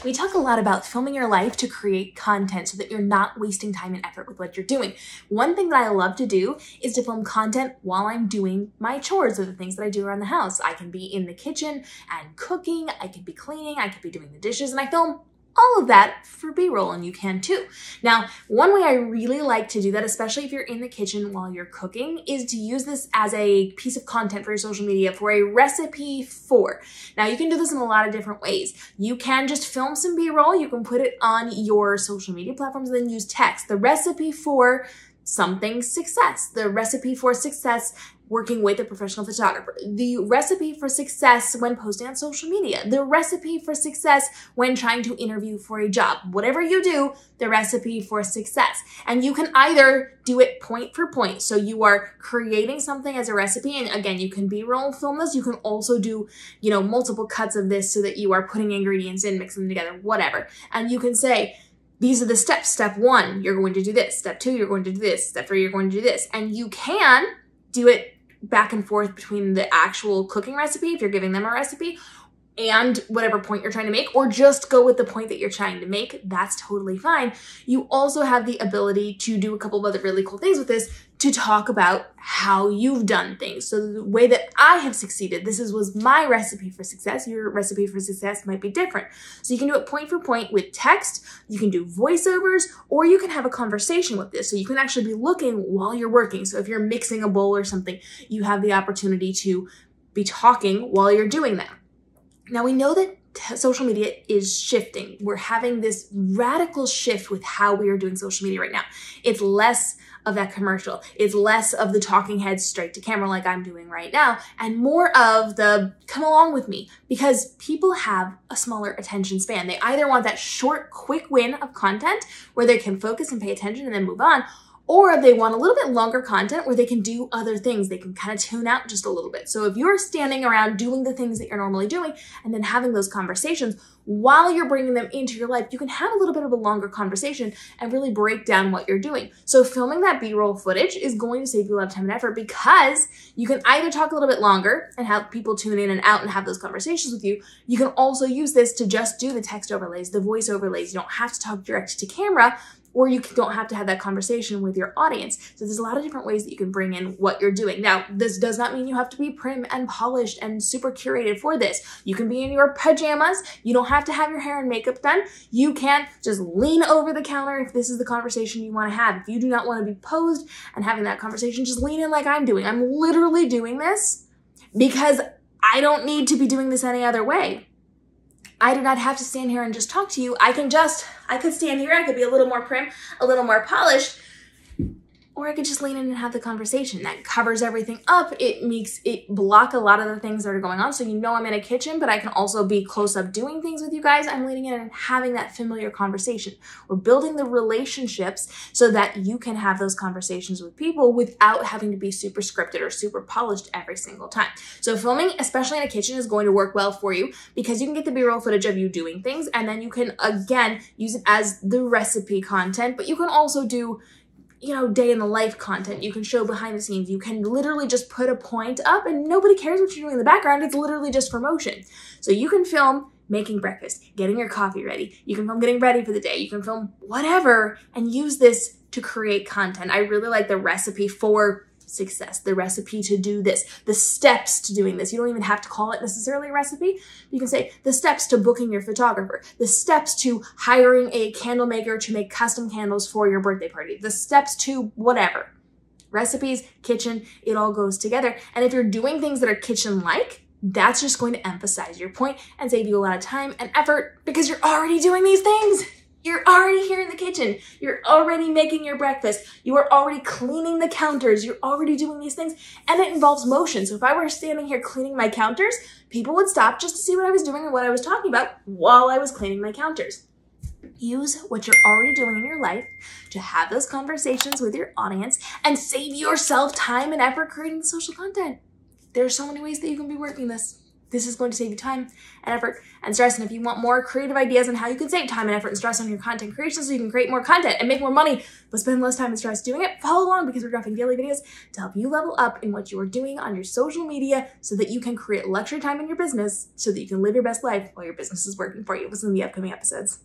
We talk a lot about filming your life to create content so that you're not wasting time and effort with what you're doing. One thing that I love to do is to film content while I'm doing my chores or the things that I do around the house. I can be in the kitchen and cooking, I could be cleaning, I could be doing the dishes, and I film all of that for B-roll, and you can too. Now, one way I really like to do that, especially if you're in the kitchen while you're cooking, is to use this as a piece of content for your social media for a recipe for. Now, you can do this in a lot of different ways. You can just film some B-roll, you can put it on your social media platforms and then use text. The recipe for something success, the recipe for success working with a professional photographer, the recipe for success when posting on social media, the recipe for success when trying to interview for a job. Whatever you do, the recipe for success. And you can either do it point for point. So you are creating something as a recipe. And again, you can B-roll film this. You can also do, multiple cuts of this so that you are putting ingredients in, mixing them together, whatever. And you can say, these are the steps. Step 1, you're going to do this. Step 2, you're going to do this. Step 3, you're going to do this. And you can do it back and forth between the actual cooking recipe, if you're giving them a recipe, and whatever point you're trying to make, or just go with the point that you're trying to make. That's totally fine. You also have the ability to do a couple of other really cool things with this to talk about how you've done things. So the way that I have succeeded, was my recipe for success. Your recipe for success might be different. So you can do it point for point with text, you can do voiceovers, or you can have a conversation with this. So you can actually be looking while you're working. So if you're mixing a bowl or something, you have the opportunity to be talking while you're doing that. Now we know that social media is shifting. We're having this radical shift with how we are doing social media right now. It's less of that commercial. It's less of the talking heads straight to camera like I'm doing right now, and more of the come along with me, because people have a smaller attention span. They either want that short, quick win of content where they can focus and pay attention and then move on, or they want a little bit longer content where they can do other things. They can kind of tune out just a little bit. So if you're standing around doing the things that you're normally doing and then having those conversations while you're bringing them into your life, you can have a little bit of a longer conversation and really break down what you're doing. So filming that B-roll footage is going to save you a lot of time and effort, because you can either talk a little bit longer and have people tune in and out and have those conversations with you. You can also use this to just do the text overlays, the voice overlays. You don't have to talk direct to camera, or you don't have to have that conversation with your audience. So there's a lot of different ways that you can bring in what you're doing. Now, this does not mean you have to be prim and polished and super curated for this. You can be in your pajamas. You don't have to have your hair and makeup done. You can just lean over the counter if this is the conversation you want to have. If you do not want to be posed and having that conversation, just lean in like I'm doing. I'm literally doing this because I don't need to be doing this any other way. I do not have to stand here and just talk to you. I could stand here, I could be a little more prim, a little more polished, or I could just lean in and have the conversation. That covers everything up. It makes it block a lot of the things that are going on. So I'm in a kitchen, but I can also be close up doing things with you guys. I'm leaning in and having that familiar conversation. We're building the relationships so that you can have those conversations with people without having to be super scripted or super polished every single time. So filming, especially in a kitchen, is going to work well for you because you can get the B-roll footage of you doing things, and then you can, again, use it as the recipe content, but you can also do day in the life content. You can show behind the scenes. You can literally just put a point up and nobody cares what you're doing in the background. It's literally just promotion. So you can film making breakfast, getting your coffee ready. You can film getting ready for the day. You can film whatever and use this to create content. I really like the recipe for success, the recipe to do this, the steps to doing this. You don't even have to call it necessarily a recipe. You can say the steps to booking your photographer, the steps to hiring a candle maker to make custom candles for your birthday party, the steps to whatever. Recipes, kitchen, it all goes together. And if you're doing things that are kitchen-like, that's just going to emphasize your point and save you a lot of time and effort because you're already doing these things. You're already here in the kitchen. You're already making your breakfast. You are already cleaning the counters. You're already doing these things, and it involves motion. So if I were standing here cleaning my counters, people would stop just to see what I was doing and what I was talking about while I was cleaning my counters. Use what you're already doing in your life to have those conversations with your audience and save yourself time and effort creating social content. There are so many ways that you can be working this. This is going to save you time and effort and stress. And if you want more creative ideas on how you can save time and effort and stress on your content creation so you can create more content and make more money, but spend less time and stress doing it, follow along because we're dropping daily videos to help you level up in what you are doing on your social media so that you can create luxury time in your business so that you can live your best life while your business is working for you. Listen to the upcoming episodes.